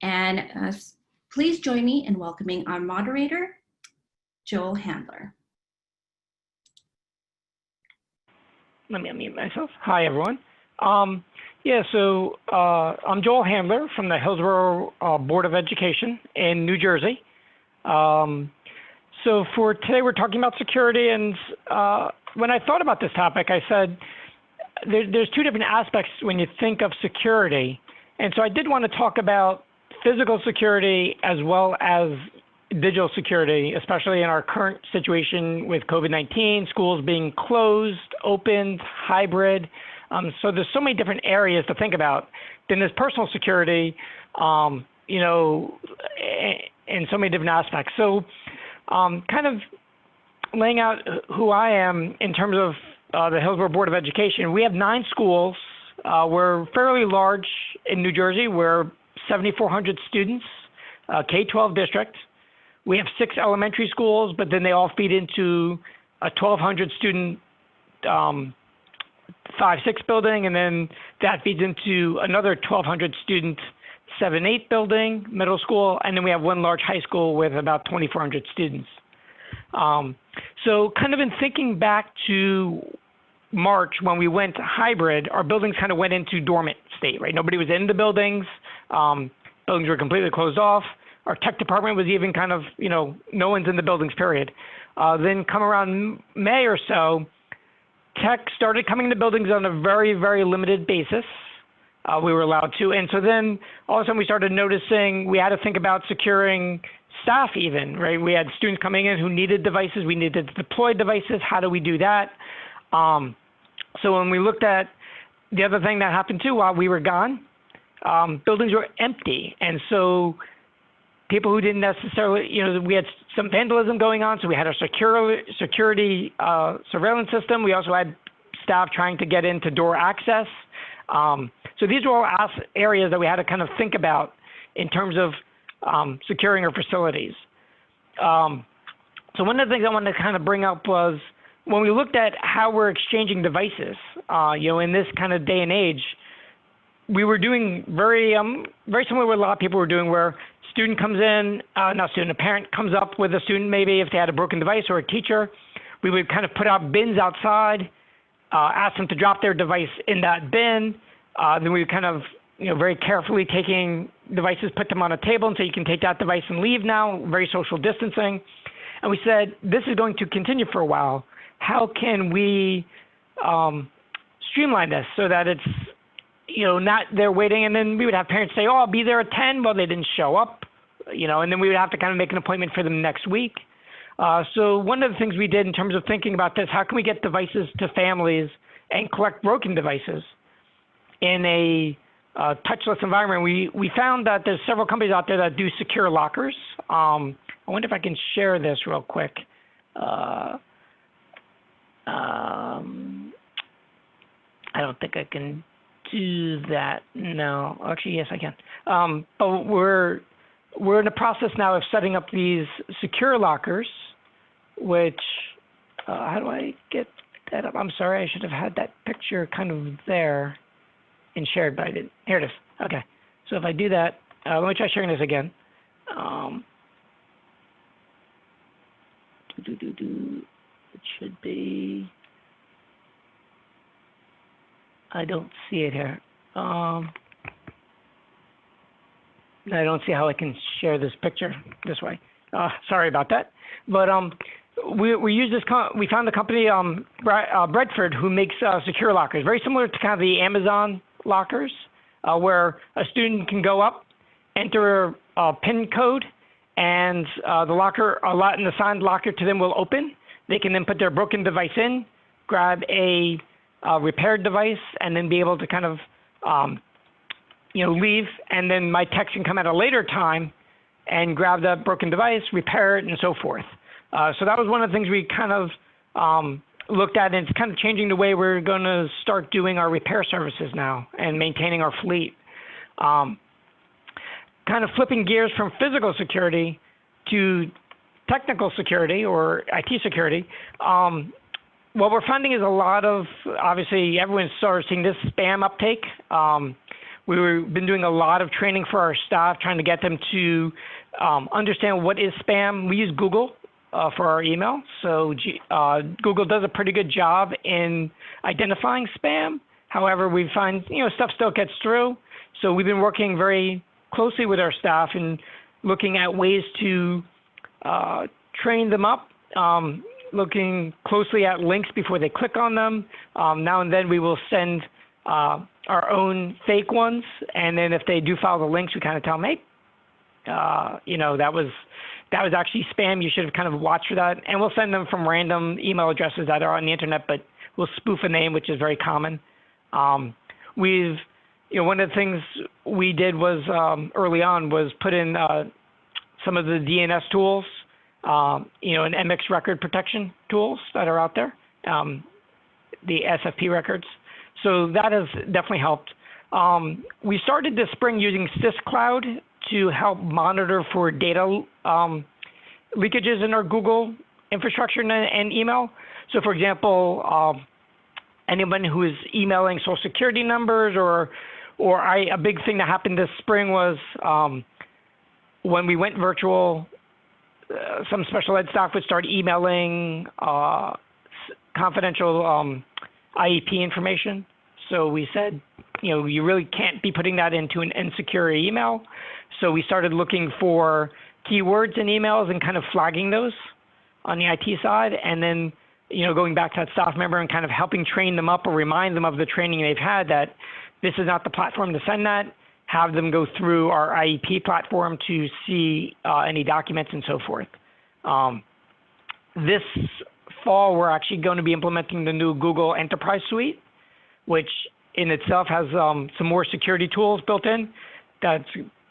And please join me in welcoming our moderator, Joel Handler. Let me unmute myself. Hi, everyone. I'm Joel Handler from the Hillsborough Board of Education in New Jersey. So for today, we're talking about security. And when I thought about this topic, I said there's two different aspects when you think of security. And so I did want to talk about physical security as well as digital security, especially in our current situation with COVID-19, schools being closed, opened, hybrid. So there's so many different areas to think about. Then there's personal security, in so many different aspects. So kind of laying out who I am in terms of the Hillsborough Board of Education. We have 9 schools. We're fairly large in New Jersey. We're 7,400 students, K-12 district. We have 6 elementary schools, but then they all feed into a 1,200 student 5-6 building, and then that feeds into another 1,200 student 7-8 building, middle school, and then we have one large high school with about 2,400 students. So kind of in thinking back to March when we went hybrid, our buildings kind of went into dormant state, right? Nobody was in the buildings. Buildings were completely closed off. Our tech department was even kind of, no one's in the buildings, period. Then come around May or so, tech started coming into buildings on a very, very limited basis. We were allowed to. And so then all of a sudden we started noticing we had to think about securing staff even, right? We had students coming in who needed devices. We needed to deploy devices. How do we do that? So when we looked at the other thing that happened too while we were gone, buildings were empty. And so people who didn't necessarily, we had some vandalism going on, so we had our security surveillance system. We also had staff trying to get into door access. So these were all areas that we had to kind of think about in terms of securing our facilities. So one of the things I wanted to kind of bring up was when we looked at how we're exchanging devices, in this kind of day and age, we were doing very similar to what a lot of people were doing, where student comes in, a parent comes up with a student, maybe if they had a broken device, or a teacher. We would kind of put out bins outside, ask them to drop their device in that bin. Then we would kind of, very carefully taking devices, put them on a table and say, you can take that device and leave now, very social distancing. And we said, this is going to continue for a while. How can we streamline this so that it's, not they're waiting, and then we would have parents say, oh, I'll be there at 10. Well, they didn't show up, and then we would have to kind of make an appointment for them next week. So one of the things we did in terms of thinking about this, how can we get devices to families and collect broken devices in a touchless environment? We found that there's several companies out there that do secure lockers. I wonder if I can share this real quick. I don't think I can do that. No, actually, yes, I can. But we're in the process now of setting up these secure lockers, which, how do I get that up? I'm sorry, I should have had that picture kind of there and shared, but I didn't. Here it is. Okay. So if I do that, let me try sharing this again. It should be. I don't see it here. I don't see how I can share this picture this way. Sorry about that. But we use this. We found a company, Bradford, who makes secure lockers, very similar to kind of the Amazon lockers, where a student can go up, enter a PIN code, and the assigned locker to them will open. They can then put their broken device in, grab a repaired device, and then be able to kind of, leave. And then my tech can come at a later time and grab that broken device, repair it, and so forth. So that was one of the things we kind of looked at, and it's kind of changing the way we're going to start doing our repair services now and maintaining our fleet. Kind of flipping gears from physical security to technical security or IT security. What we're finding is a lot of, obviously, everyone's starting seeing this spam uptake. we've been doing a lot of training for our staff, trying to get them to understand what is spam. We use Google for our email. So Google does a pretty good job in identifying spam. However, we find, stuff still gets through. So we've been working very closely with our staff and looking at ways to train them up, looking closely at links before they click on them. Now and then we will send our own fake ones, and then if they do follow the links, we kind of tell them, hey, that was actually spam. You should have kind of watched for that. And we'll send them from random email addresses that are on the internet, but we'll spoof a name, which is very common. One of the things we did was early on was put in some of the DNS tools, and MX record protection tools that are out there, the SFP records. So that has definitely helped. We started this spring using SysCloud to help monitor for data leakages in our Google infrastructure and email. So for example, anyone who is emailing social security numbers a big thing that happened this spring was when we went virtual, some special ed staff would start emailing confidential IEP information. So we said, you really can't be putting that into an insecure email. So we started looking for keywords in emails and kind of flagging those on the IT side. And then, going back to that staff member and kind of helping train them up or remind them of the training they've had that this is not the platform to send that, have them go through our IEP platform to see any documents and so forth. This fall, we're actually going to be implementing the new Google Enterprise Suite, which in itself has some more security tools built in that's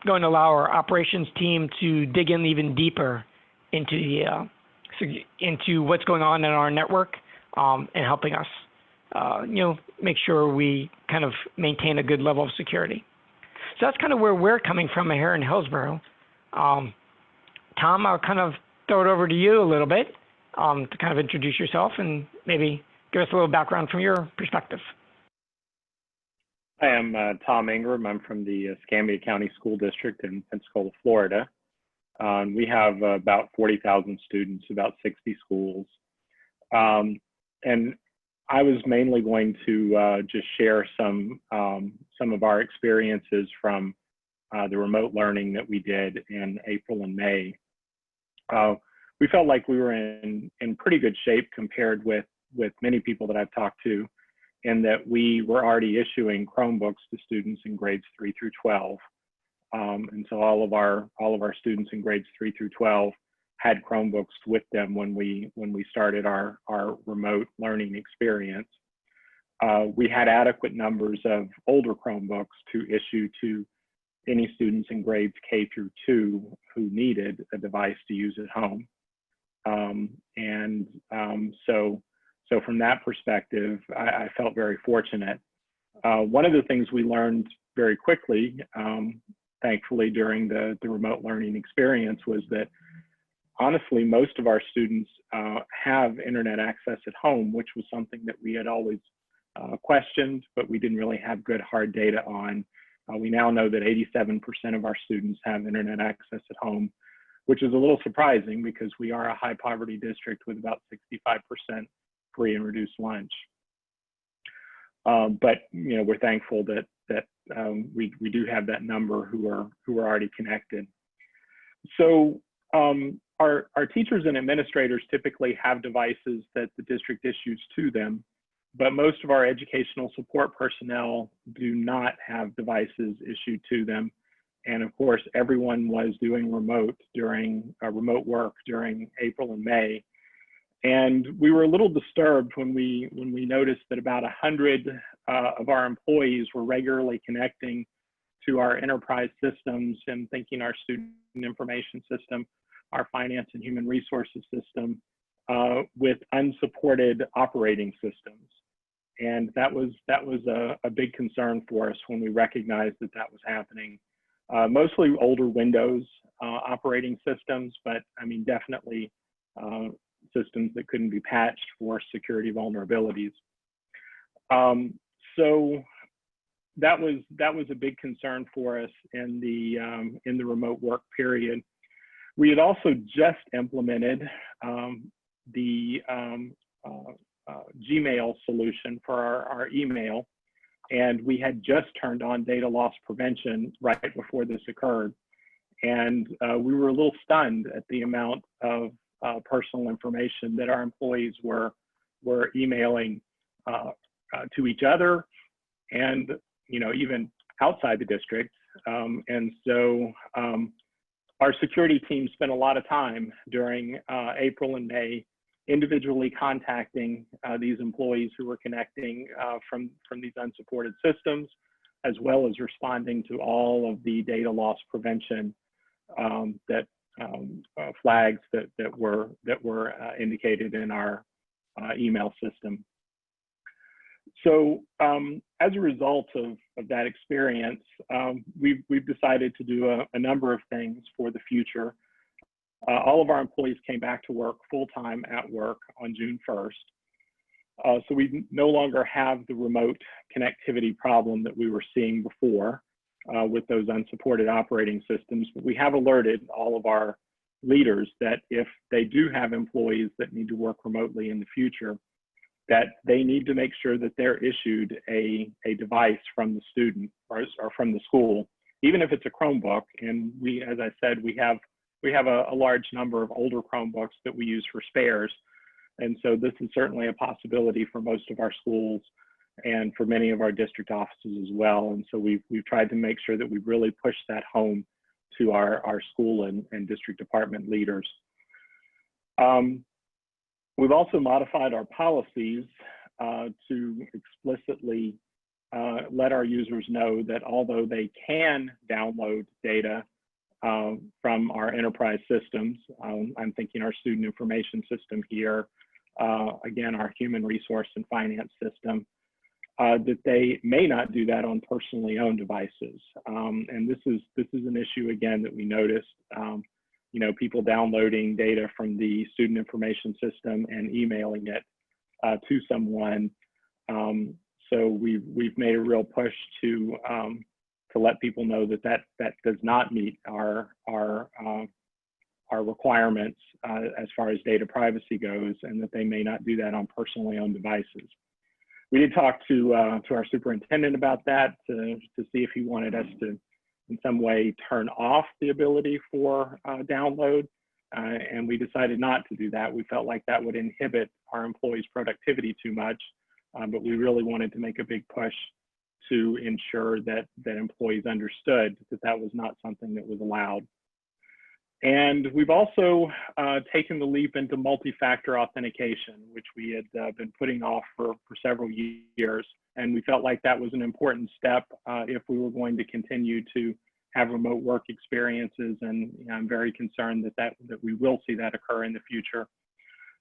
going to allow our operations team to dig in even deeper into what's going on in our network and helping us, make sure we kind of maintain a good level of security. So that's kind of where we're coming from here in Hillsborough. Tom, I'll kind of throw it over to you a little bit to kind of introduce yourself and maybe give us a little background from your perspective. Hi, I'm Tom Ingram. I'm from the Escambia County School District in Pensacola, Florida. We have about 40,000 students, about 60 schools. And I was mainly going to just share some of our experiences from the remote learning that we did in April and May. We felt like we were in pretty good shape compared with many people that I've talked to, in that we were already issuing Chromebooks to students in grades 3 through 12. And so all of our students in grades 3 through 12 had Chromebooks with them when we started our remote learning experience. We had adequate numbers of older Chromebooks to issue to any students in grades K through 2 who needed a device to use at home. So from that perspective, I felt very fortunate. One of the things we learned very quickly, thankfully during the remote learning experience, was that honestly, most of our students have internet access at home, which was something that we had always questioned, but we didn't really have good hard data on. We now know that 87% of our students have internet access at home, which is a little surprising because we are a high poverty district with about 65% free and reduced lunch. But we're thankful that we do have that number who are already connected. So our teachers and administrators typically have devices that the district issues to them, but most of our educational support personnel do not have devices issued to them. And of course, everyone was doing remote work during April and May. And we were a little disturbed when we noticed that about 100 of our employees were regularly connecting to our enterprise systems and thinking our student information system, our finance and human resources system, with unsupported operating systems. And that was a big concern for us when we recognized that was happening. Mostly older Windows operating systems, but I mean, definitely systems that couldn't be patched for security vulnerabilities. So that was a big concern for us in the remote work period. We had also just implemented the Gmail solution for our email, and we had just turned on data loss prevention right before this occurred. And we were a little stunned at the amount of personal information that our employees were emailing to each other, and even outside the district. And so our security team spent a lot of time during April and May individually contacting these employees who were connecting from these unsupported systems, as well as responding to all of the data loss prevention flags that were indicated in our email system. So as a result of that experience, we've decided to do a number of things for the future. All of our employees came back to work full-time at work on June 1st. So we no longer have the remote connectivity problem that we were seeing before with those unsupported operating systems. But we have alerted all of our leaders that if they do have employees that need to work remotely in the future, that they need to make sure that they're issued a device from the student or from the school, even if it's a Chromebook. And we, as I said, we have a large number of older Chromebooks that we use for spares. And so this is certainly a possibility for most of our schools and for many of our district offices as well. And so we've tried to make sure that we really push that home to our school and district department leaders. We've also modified our policies to explicitly let our users know that although they can download data from our enterprise systems, I'm thinking our student information system here, again, our human resource and finance system, that they may not do that on personally owned devices. And this is an issue, again, that we noticed. People downloading data from the student information system and emailing it to someone. So we've made a real push to let people know that does not meet our requirements as far as data privacy goes, and that they may not do that on personally owned devices. We did talk to our superintendent about that to see if he wanted us to in some way turn off the ability for download, and we decided not to do that. We felt like that would inhibit our employees' productivity too much, but we really wanted to make a big push to ensure that employees understood that was not something that was allowed. And we've also taken the leap into multi-factor authentication, which we had been putting off for several years. And we felt like that was an important step if we were going to continue to have remote work experiences. And I'm very concerned that we will see that occur in the future.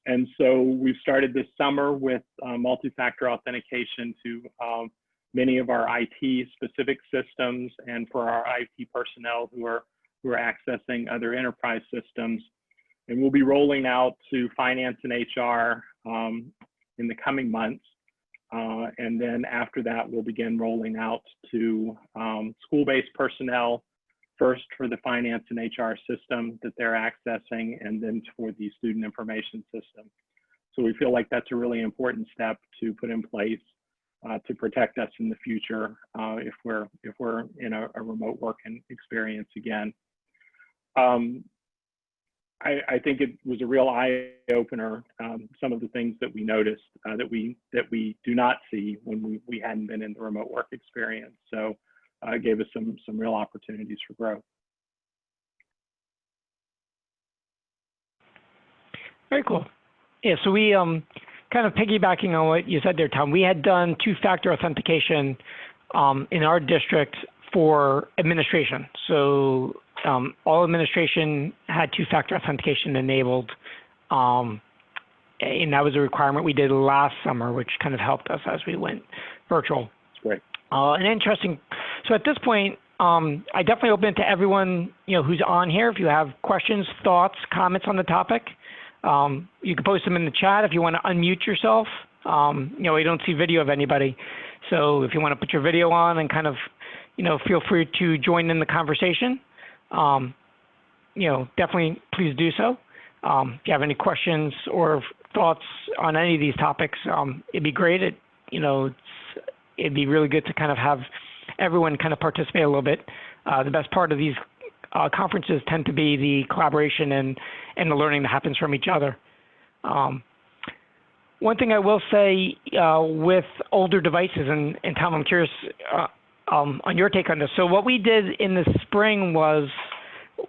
And so we've started this summer with multi-factor authentication to many of our IT specific systems, and for our IT personnel who are accessing other enterprise systems. And we'll be rolling out to finance and HR in the coming months. And then after that, we'll begin rolling out to school-based personnel, first for the finance and HR system that they're accessing, and then for the student information system. So we feel like that's a really important step to put in place to protect us in the future if we're in a remote working experience again. I think it was a real eye-opener, some of the things that we noticed that we do not see when we hadn't been in the remote work experience. So it gave us some real opportunities for growth. Very cool. Yeah, so we kind of piggybacking on what you said there, Tom, we had done two-factor authentication in our district for administration. So all administration had two-factor authentication enabled, and that was a requirement we did last summer, which kind of helped us as we went virtual. That's great. And interesting. So at this point, I definitely open it to everyone who's on here. If you have questions, thoughts, comments on the topic, you can post them in the chat if you want to unmute yourself. We don't see video of anybody. So if you want to put your video on and kind of, feel free to join in the conversation, definitely please do so. If you have any questions or thoughts on any of these topics, it'd be great. It'd be really good to kind of have everyone kind of participate a little bit. The best part of these conferences tend to be the collaboration and the learning that happens from each other. One thing I will say with older devices, and Tom, I'm curious on your take on this. So what we did in the spring was,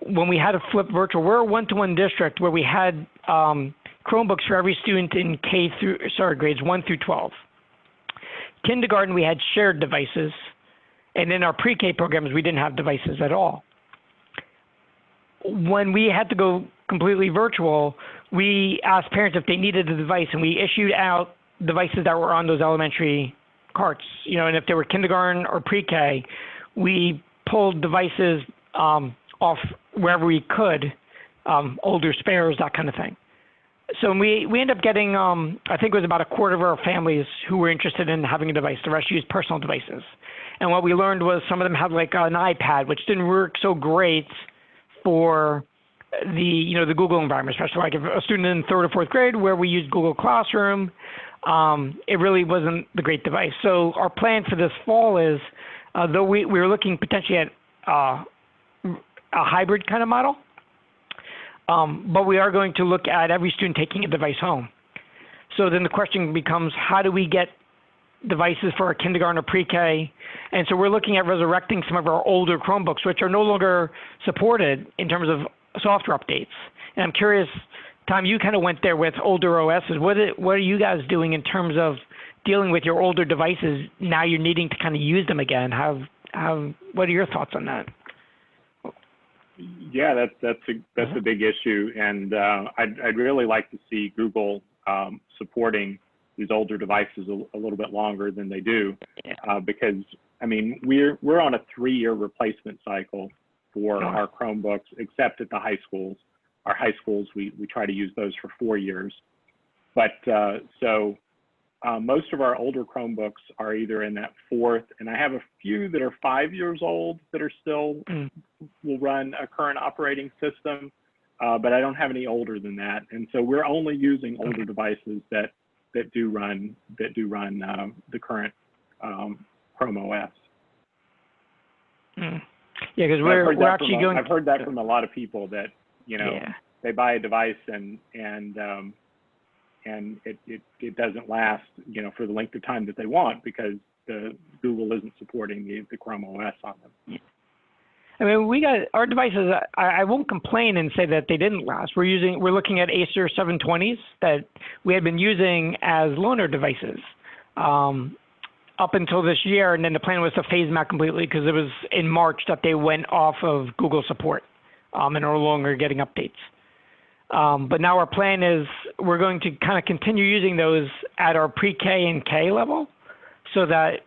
when we had to flip virtual, we're a one-to-one district where we had Chromebooks for every student in grades 1 through 12. Kindergarten, we had shared devices, and in our pre-K programs, we didn't have devices at all. When we had to go completely virtual, we asked parents if they needed a device, and we issued out devices that were on those elementary carts. And if they were kindergarten or pre-K, we pulled devices off wherever we could, older spares, that kind of thing. So we ended up getting, I think it was about a quarter of our families who were interested in having a device. The rest used personal devices. And what we learned was some of them had like an iPad, which didn't work so great for the Google environment, especially like if a student in 3rd or 4th grade where we used Google Classroom, it really wasn't the great device. So our plan for this fall is, though we were looking potentially at a hybrid kind of model, but we are going to look at every student taking a device home. So then the question becomes, how do we get devices for our kindergarten or pre-K? And so we're looking at resurrecting some of our older Chromebooks, which are no longer supported in terms of software updates. And I'm curious, Tom, you kind of went there with older OSs. What are you guys doing in terms of dealing with your older devices now you're needing to kind of use them again? What are your thoughts on that? Yeah, that's a big issue, and I'd really like to see Google supporting these older devices a little bit longer than they do, because I mean we're on a 3-year replacement cycle for our Chromebooks, except at the high schools. Our high schools we try to use those for 4 years, but most of our older Chromebooks are either in that 4th, and I have a few that are 5 years old that are still will run a current operating system, but I don't have any older than that. And so we're only using older devices that do run the current Chrome OS. Yeah, because we're actually going. I've heard that from a lot of people that they buy a device and it doesn't last for the length of time that they want because the Google isn't supporting the Chrome OS on them. Yeah. I mean, we got our devices. I won't complain and say that they didn't last. We're looking at Acer 720s that we had been using as loaner devices up until this year, and then the plan was to phase them out completely because it was in March that they went off of Google support and are no longer getting updates. But now our plan is we're going to kind of continue using those at our pre-K and K level, so that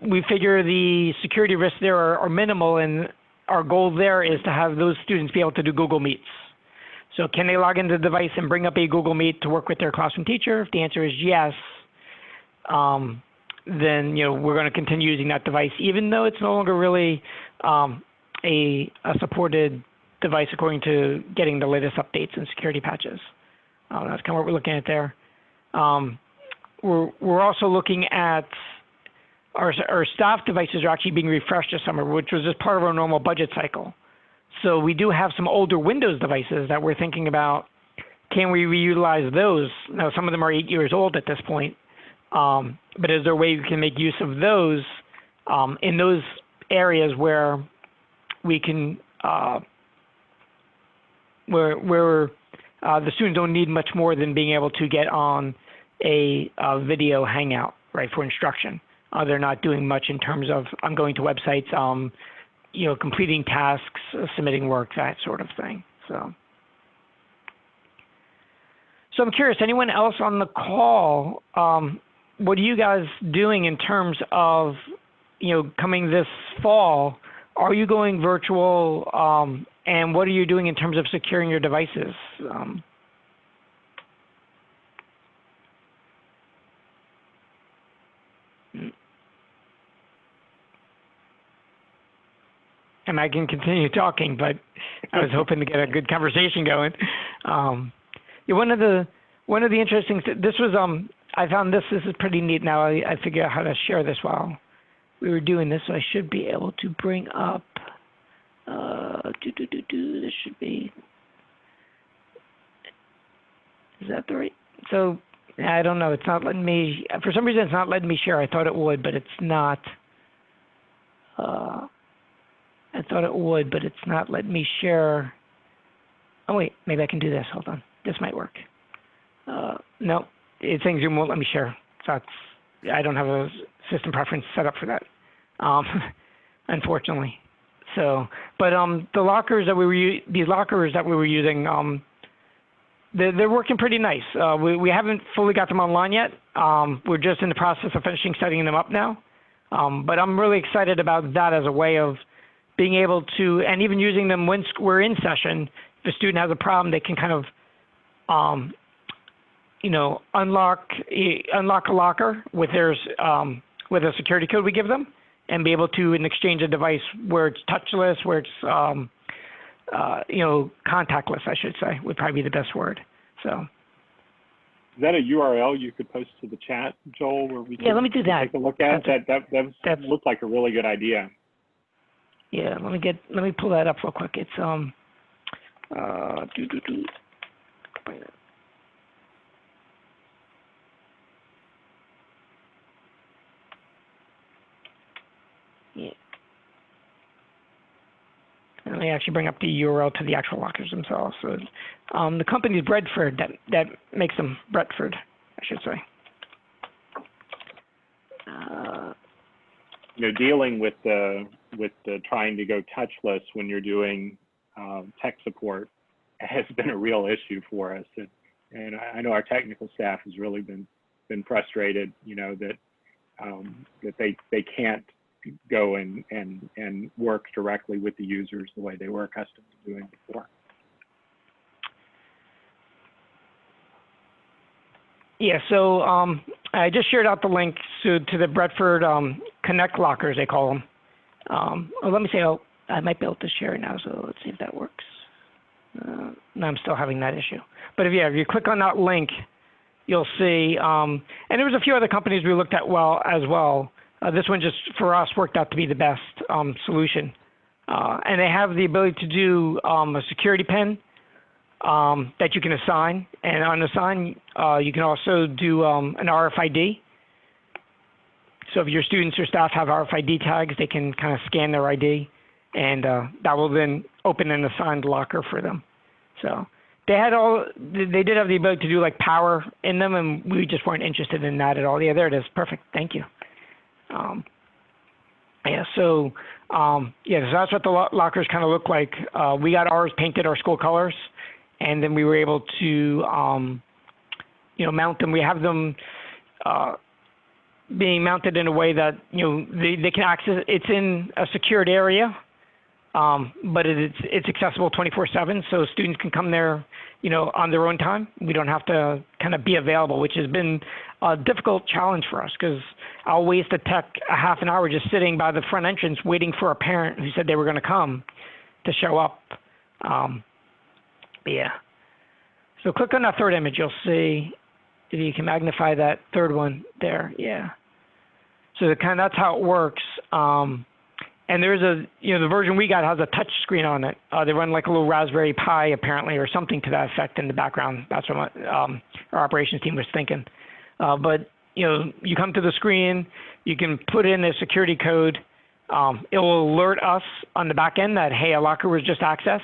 we figure the security risks there are minimal, and our goal there is to have those students be able to do Google Meets. So can they log into the device and bring up a Google Meet to work with their classroom teacher? If the answer is yes, then we're going to continue using that device, even though it's no longer really a supported device according to getting the latest updates and security patches. That's kind of what we're looking at there. We're also looking at our staff devices are actually being refreshed this summer, which was just part of our normal budget cycle. So we do have some older Windows devices that we're thinking about. Can we reutilize those? Now, some of them are 8 years old at this point, but is there a way we can make use of those in those areas where we can where the students don't need much more than being able to get on a video hangout, right, for instruction. They're not doing much in terms of I'm going to websites, completing tasks, submitting work, that sort of thing. So I'm curious, anyone else on the call, what are you guys doing in terms of, coming this fall? Are you going virtual? And what are you doing in terms of securing your devices? and I can continue talking, but I was hoping to get a good conversation going. Yeah, one of the interesting, this was, I found this is pretty neat. Now I figure out how to share this while we were doing this, so I should be able to bring up, this should be, is that the right, so I don't know, it's not letting me, for some reason it's not letting me share. I thought it would, but it's not. I thought it would, but it's not letting me share. Oh wait, maybe I can do this, hold on. This might work. No, it's saying Zoom won't let me share. So I don't have a system preference set up for that, unfortunately. So, but the lockers that these lockers that we were using, they're working pretty nice. We haven't fully got them online yet. We're just in the process of finishing setting them up now. But I'm really excited about that as a way of being able to, and even using them when we're in session. If a student has a problem, they can kind of, unlock a locker with with a security code we give them, and be able to exchange a device where it's touchless, where it's contactless, I should say, would probably be the best word. So. Is that a URL you could post to the chat, Joel, where we let me do that. Take a look at that looked like a really good idea. Yeah, let me pull that up real quick. It's yeah. Let me actually bring up the URL to the actual lockers themselves. So, the company's Bradford that makes them Bradford, I should say. Dealing with the trying to go touchless when you're doing tech support has been a real issue for us, and I know our technical staff has really been frustrated. That they can't go and work directly with the users the way they were accustomed to doing before. Yeah, so I just shared out the link to the Bradford Connect lockers, they call them. Let me see, I might be able to share it now, so let's see if that works. No, I'm still having that issue. But if you click on that link, you'll see, and there was a few other companies we looked at as well. This one just, for us, worked out to be the best solution. And they have the ability to do a security pin that you can assign. And on assign, you can also do an RFID. So if your students or staff have RFID tags, they can kind of scan their ID, and that will then open an assigned locker for them. So they did have the ability to do like power in them, and we just weren't interested in that at all. Yeah, there it is. Perfect. Thank you. So that's what the lockers kind of look like. We got ours painted our school colors, and then we were able to, mount them. We have them being mounted in a way that, they can access. It's in a secured area, but it's accessible 24/7, so students can come there, on their own time. We don't have to kind of be available, which has been a difficult challenge for us, because I'll waste a half an hour just sitting by the front entrance waiting for a parent who said they were going to come to show up. Yeah. So click on that third image. You'll see, if you can magnify that third one there. Yeah. So that's how it works. And there's the version we got has a touch screen on it. They run like a little Raspberry Pi apparently, or something to that effect in the background. That's what our operations team was thinking. But you come to the screen, you can put in a security code. It will alert us on the back end that, hey, a locker was just accessed.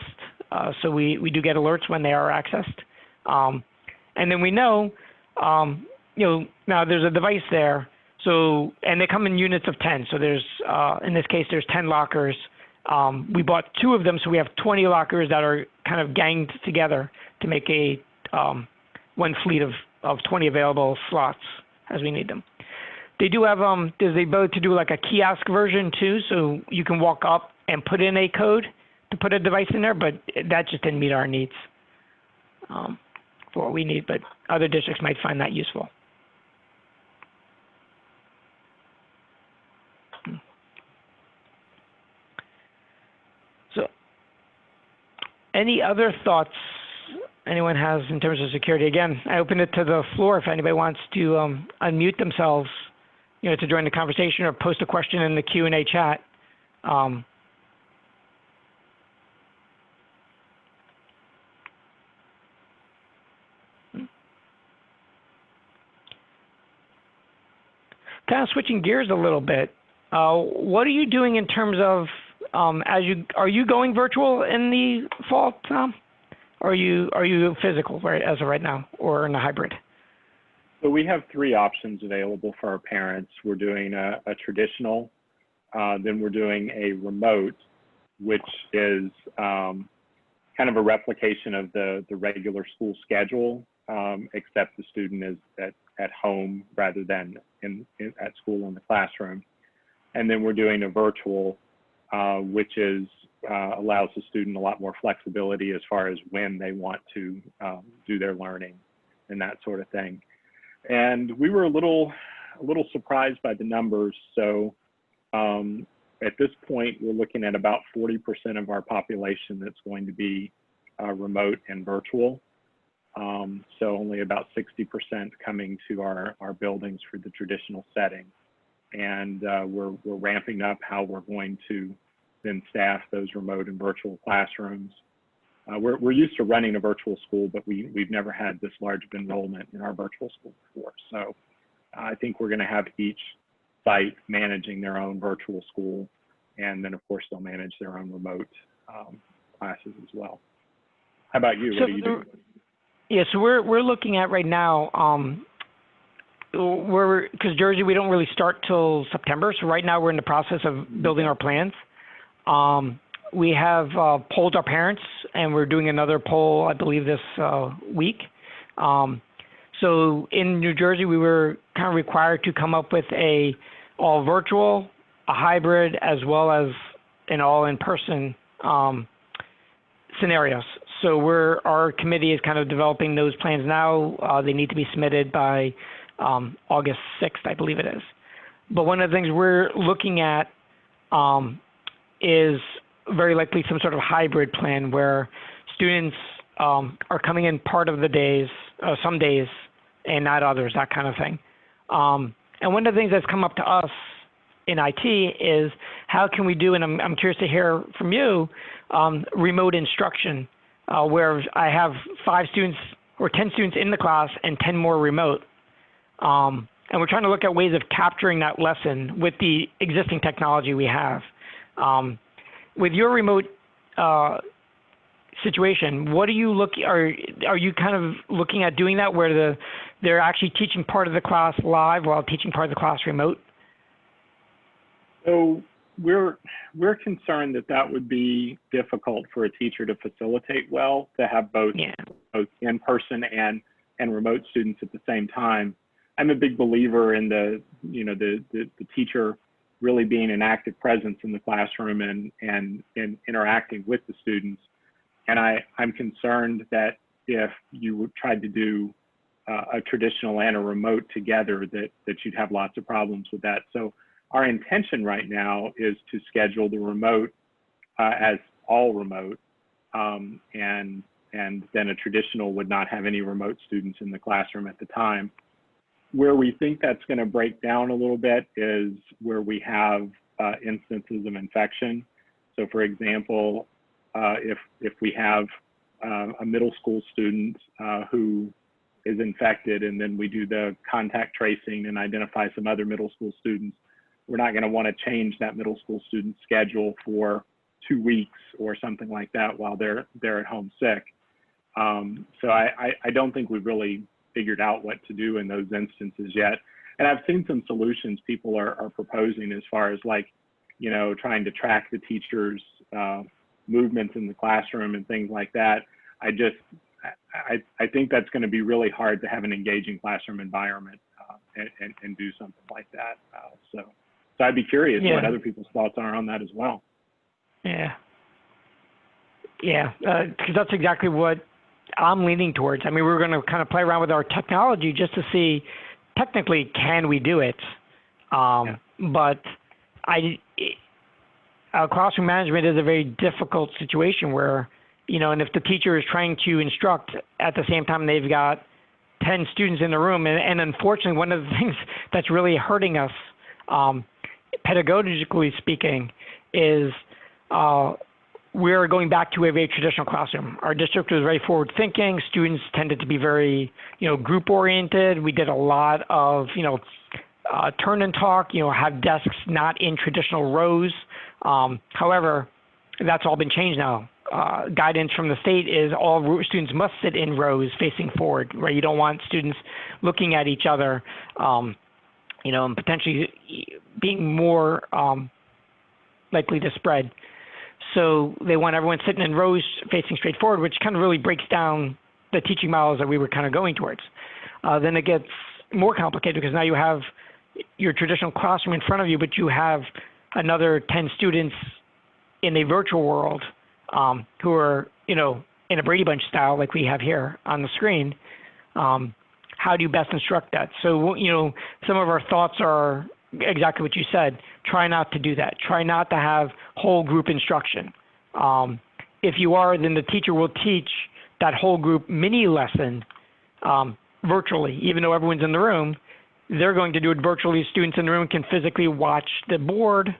So we do get alerts when they are accessed. And then we know, now there's a device there. So, and they come in units of 10. So there's, in this case, there's 10 lockers. We bought 2 of them, so we have 20 lockers that are kind of ganged together to make a one fleet of 20 available slots as we need them. They do have, there's the ability to do like a kiosk version too, so you can walk up and put in a code to put a device in there, but that just didn't meet our needs for what we need, but other districts might find that useful. Any other thoughts anyone has in terms of security? Again, I open it to the floor if anybody wants to unmute themselves, to join the conversation or post a question in the Q&A chat. Kind of switching gears a little bit. What are you doing in terms of are you going virtual in the fall, Tom? Or are you physical as of right now, or in a hybrid? So we have 3 options available for our parents. We're doing a traditional, then we're doing a remote, which is kind of a replication of the regular school schedule, except the student is at home rather than at school in the classroom. And then we're doing a virtual, which allows the student a lot more flexibility as far as when they want to do their learning and that sort of thing. And we were a little surprised by the numbers. So at this point, we're looking at about 40% of our population that's going to be remote and virtual. So only about 60% coming to our buildings for the traditional setting. And we're ramping up how we're going to then staff those remote and virtual classrooms. We're used to running a virtual school, but we've never had this large of enrollment in our virtual school before. So I think we're going to have each site managing their own virtual school, and then of course they'll manage their own remote classes as well. How about you? What are you doing? Yeah, so we're looking at right now. Because Jersey, we don't really start till September. So right now we're in the process of building our plans. We have polled our parents, and we're doing another poll, I believe, this week. So in New Jersey, we were kind of required to come up with a all virtual, a hybrid, as well as an all in-person scenarios. So our committee is kind of developing those plans now. They need to be submitted by August 6th, I believe it is. But one of the things we're looking at is very likely some sort of hybrid plan where students are coming in part of the days, some days, and not others, that kind of thing. And one of the things that's come up to us in IT is how can we do, and I'm curious to hear from you, remote instruction, where I have 5 students or 10 students in the class and 10 more remote. And we're trying to look at ways of capturing that lesson with the existing technology we have. With your remote situation, what are you are you kind of looking at doing that where they're actually teaching part of the class live while teaching part of the class remote? So we're concerned that would be difficult for a teacher to facilitate well, to have both in-person and remote students at the same time. I'm a big believer in the teacher really being an active presence in the classroom and interacting with the students. And I'm concerned that if you tried to do a traditional and a remote together, that you'd have lots of problems with that. So our intention right now is to schedule the remote as all remote, and then a traditional would not have any remote students in the classroom at the time. Where we think that's going to break down a little bit is where we have instances of infection. So for example, if we have a middle school student who is infected, and then we do the contact tracing and identify some other middle school students, we're not going to want to change that middle school student schedule for 2 weeks or something like that while they're at home sick. So I don't think we've really figured out what to do in those instances yet. And I've seen some solutions people are proposing as far as trying to track the teachers' movements in the classroom and things like that. I think that's going to be really hard to have an engaging classroom environment and do something like that. So I'd be curious what other people's thoughts are on that as well. Yeah, because that's exactly what I'm leaning towards. I mean, we're going to kind of play around with our technology just to see, technically, can we do it? But classroom management is a very difficult situation where and if the teacher is trying to instruct at the same time they've got 10 students in the room, and unfortunately, one of the things that's really hurting us, pedagogically speaking, is we're going back to a very traditional classroom. Our district was very forward-thinking. Students tended to be very, group-oriented. We did a lot of, turn and talk, have desks not in traditional rows. However, that's all been changed now. Guidance from the state is all students must sit in rows facing forward, right? You don't want students looking at each other, and potentially being more likely to spread. So they want everyone sitting in rows facing straight forward, which kind of really breaks down the teaching models that we were kind of going towards. Then it gets more complicated because now you have your traditional classroom in front of you, but you have another 10 students in a virtual world who are, in a Brady Bunch style like we have here on the screen. How do you best instruct that? So, some of our thoughts are exactly what you said. Try not to do that. Try not to have whole group instruction. If you are, then the teacher will teach that whole group mini lesson virtually, even though everyone's in the room. They're going to do it virtually. Students in the room can physically watch the board.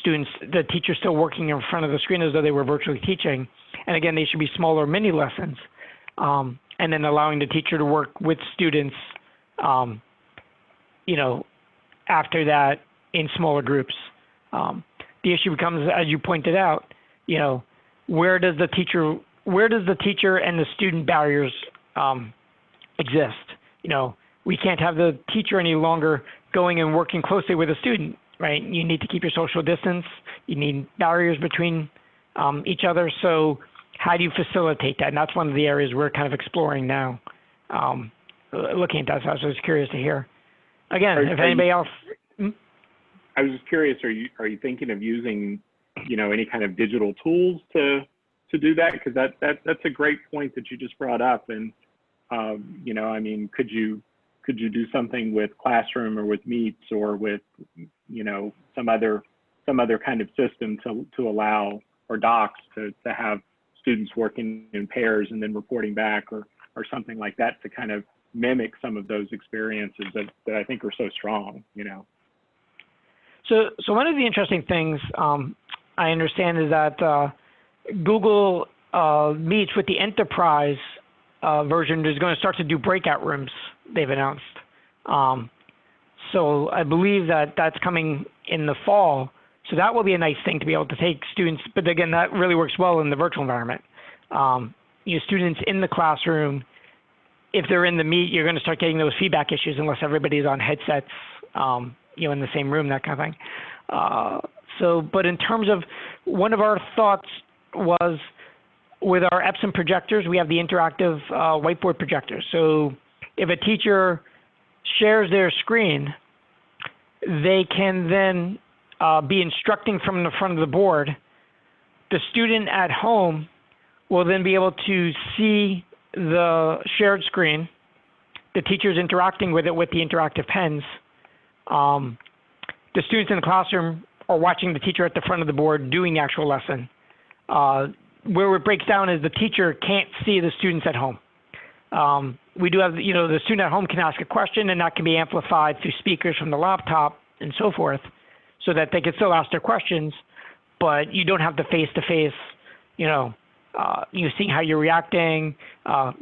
The teacher's still working in front of the screen as though they were virtually teaching. And again, they should be smaller mini lessons. And then allowing the teacher to work with students, after that in smaller groups. The issue becomes, as you pointed out, where does the teacher and the student barriers exist? We can't have the teacher any longer going and working closely with a student, right? You need to keep your social distance. You need barriers between each other. So how do you facilitate that? And that's one of the areas we're kind of exploring now, looking at that. So I was just curious to hear. Again, if anybody else. I was just curious, are you thinking of using, any kind of digital tools to do that? Because that's a great point that you just brought up. And, could you do something with Classroom or with Meets or with, some other kind of system to allow, or docs to have students working in pairs and then reporting back or something like that to kind of mimic some of those experiences that I think are so strong, So one of the interesting things I understand is that Google Meets with the enterprise version is going to start to do breakout rooms, they've announced. So I believe that that's coming in the fall. So that will be a nice thing to be able to take students. But again, that really works well in the virtual environment. Students in the classroom, if they're in the Meet, you're going to start getting those feedback issues unless everybody's on headsets, in the same room, that kind of thing. But in terms of, one of our thoughts was with our Epson projectors, we have the interactive whiteboard projectors. So if a teacher shares their screen, they can then be instructing from the front of the board. The student at home will then be able to see the shared screen. The teacher's interacting with it with the interactive pens. The students in the classroom are watching the teacher at the front of the board doing the actual lesson. Where it breaks down is the teacher can't see the students at home. We do have, the student at home can ask a question, and that can be amplified through speakers from the laptop and so forth, so that they can still ask their questions, but you don't have the face-to-face, you seeing how you're reacting,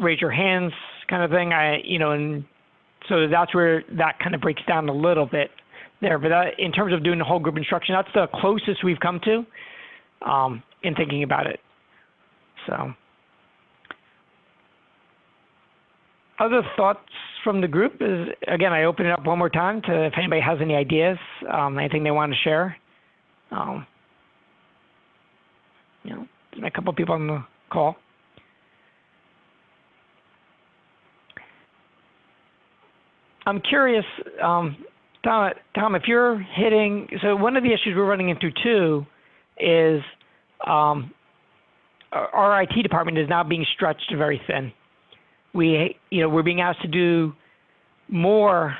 raise your hands kind of thing. And so that's where that kind of breaks down a little bit there. But in terms of doing the whole group instruction, that's the closest we've come to in thinking about it. So, other thoughts from the group is, again, I open it up one more time to if anybody has any ideas, anything they want to share. A couple of people on the call. I'm curious, Tom, if you're hitting, so one of the issues we're running into too is our IT department is now being stretched very thin. We're being asked to do more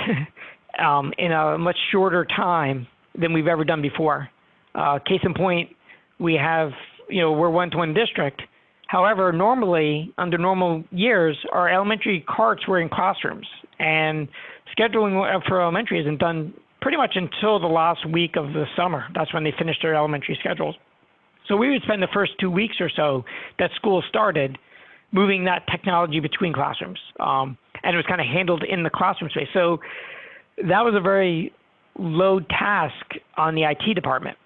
in a much shorter time than we've ever done before. Case in point, we have, we're one-to-one district, However, normally, under normal years, our elementary carts were in classrooms, and scheduling for elementary isn't done pretty much until the last week of the summer. That's when they finish their elementary schedules. So we would spend the first 2 weeks or so that school started moving that technology between classrooms. And it was kind of handled in the classroom space. So that was a very low task on the IT department.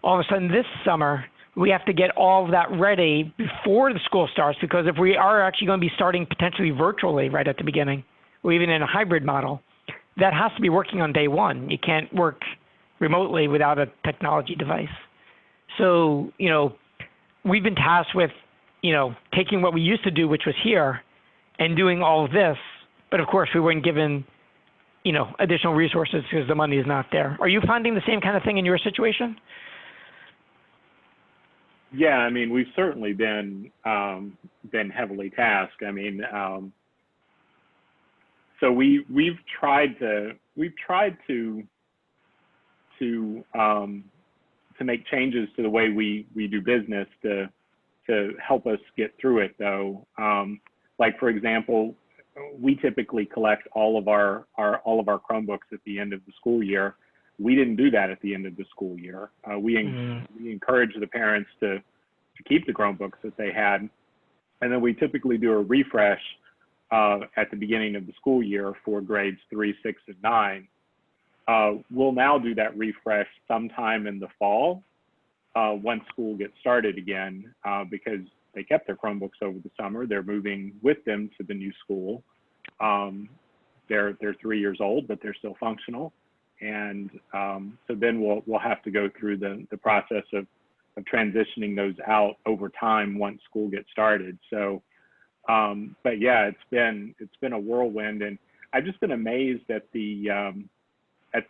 All of a sudden this summer, we have to get all of that ready before the school starts, because if we are actually going to be starting potentially virtually right at the beginning, or even in a hybrid model, that has to be working on day one. You can't work remotely without a technology device. So, we've been tasked with, taking what we used to do, which was here, and doing all of this. But of course, we weren't given, additional resources because the money is not there. Are you finding the same kind of thing in your situation? Yeah, I mean, we've certainly been heavily tasked. I mean, so we've tried to make changes to the way we do business to help us get through it, though. Like, for example, we typically collect all of our Chromebooks at the end of the school year. We didn't do that at the end of the school year. We encourage the parents to keep the Chromebooks that they had, and then we typically do a refresh at the beginning of the school year for grades 3, 6, and 9. We'll now do that refresh sometime in the fall once school gets started again, because they kept their Chromebooks over the summer. They're moving with them to the new school. They're 3 years old, but they're still functional. And so then we'll have to go through the process of transitioning those out over time once school gets started. So, but yeah, it's been a whirlwind, and I've just been amazed at the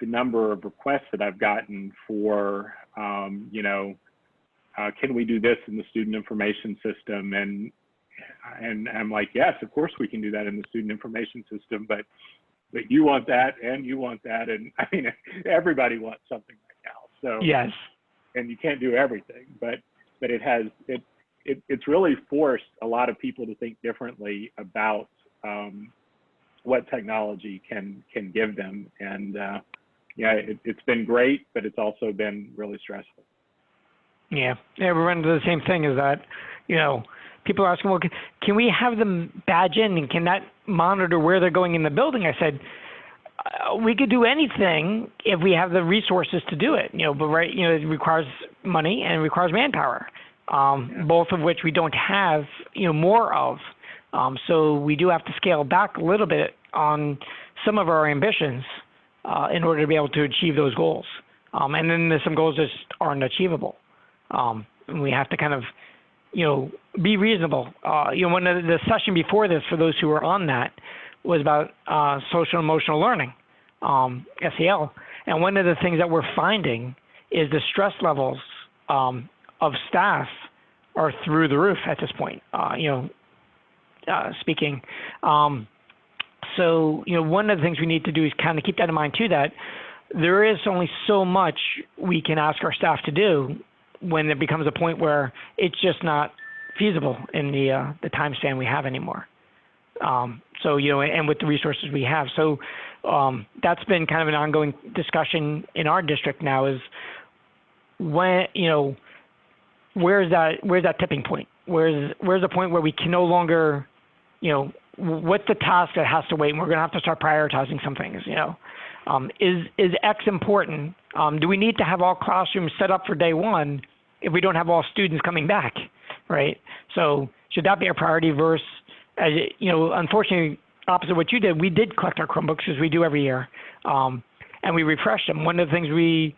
number of requests that I've gotten for, can we do this in the student information system? And I'm like, yes, of course we can do that in the student information system, but you want that and you want that, and I mean, everybody wants something right now. So yes, and you can't do everything, but it's really forced a lot of people to think differently about what technology can give them. And yeah, it's been great, but it's also been really stressful. Yeah, we run into the same thing, is that, people are asking, well, can we have them badge in, and can that monitor where they're going in the building? I said, we could do anything if we have the resources to do it, but it requires money and it requires manpower, both of which we don't have, more of. So we do have to scale back a little bit on some of our ambitions in order to be able to achieve those goals. And then there's some goals that just aren't achievable. And we have to kind of, be reasonable. One of the session before this, for those who were on that, was about social emotional learning, SEL. And one of the things that we're finding is the stress levels of staff are through the roof at this point, speaking. So, one of the things we need to do is kind of keep that in mind too, that there is only so much we can ask our staff to do when there becomes a point where it's just not feasible in the time span we have anymore. So, and with the resources we have. So that's been kind of an ongoing discussion in our district now, is when, where's that tipping point? Where's the point where we can no longer, what's the task that has to wait? And we're going to have to start prioritizing some things, Is X important? Do we need to have all classrooms set up for day one if we don't have all students coming back, right? So should that be a priority versus, unfortunately, opposite what you did, we did collect our Chromebooks, as we do every year, and we refreshed them. One of the things we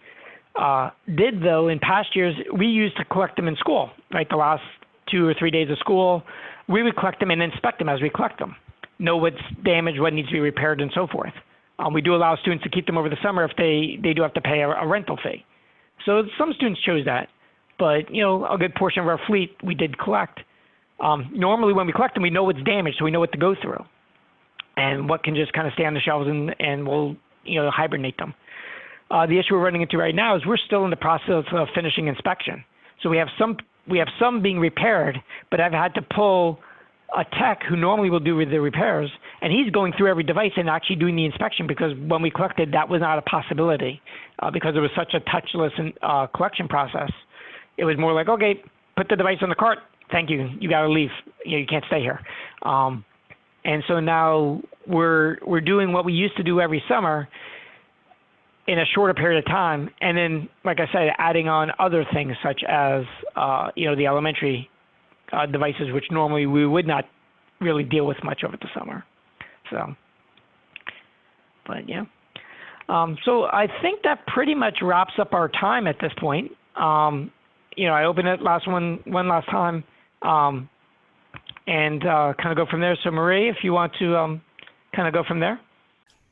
did, though, in past years, we used to collect them in school, right? The last 2 or 3 days of school, we would collect them and inspect them as we collect them, know what's damaged, what needs to be repaired, and so forth. We do allow students to keep them over the summer if they do have to pay a rental fee. So some students chose that, but a good portion of our fleet we did collect. Normally when we collect them, we know what's damaged, so we know what to go through and what can just kind of stay on the shelves, and we'll hibernate them. The issue we're running into right now is we're still in the process of finishing inspection. So we have some being repaired, but I've had to pull a tech who normally will do the repairs, and he's going through every device and actually doing the inspection, because when we collected, that was not a possibility because it was such a touchless collection process. It was more like, okay, put the device on the cart. Thank you. You got to leave. You can't stay here. And so now we're doing what we used to do every summer in a shorter period of time, and then, like I said, adding on other things such as the elementary devices, which normally we would not really deal with much over the summer. So, but yeah. So I think that pretty much wraps up our time at this point. I opened it one last time, and kind of go from there. So Marie, if you want to kind of go from there.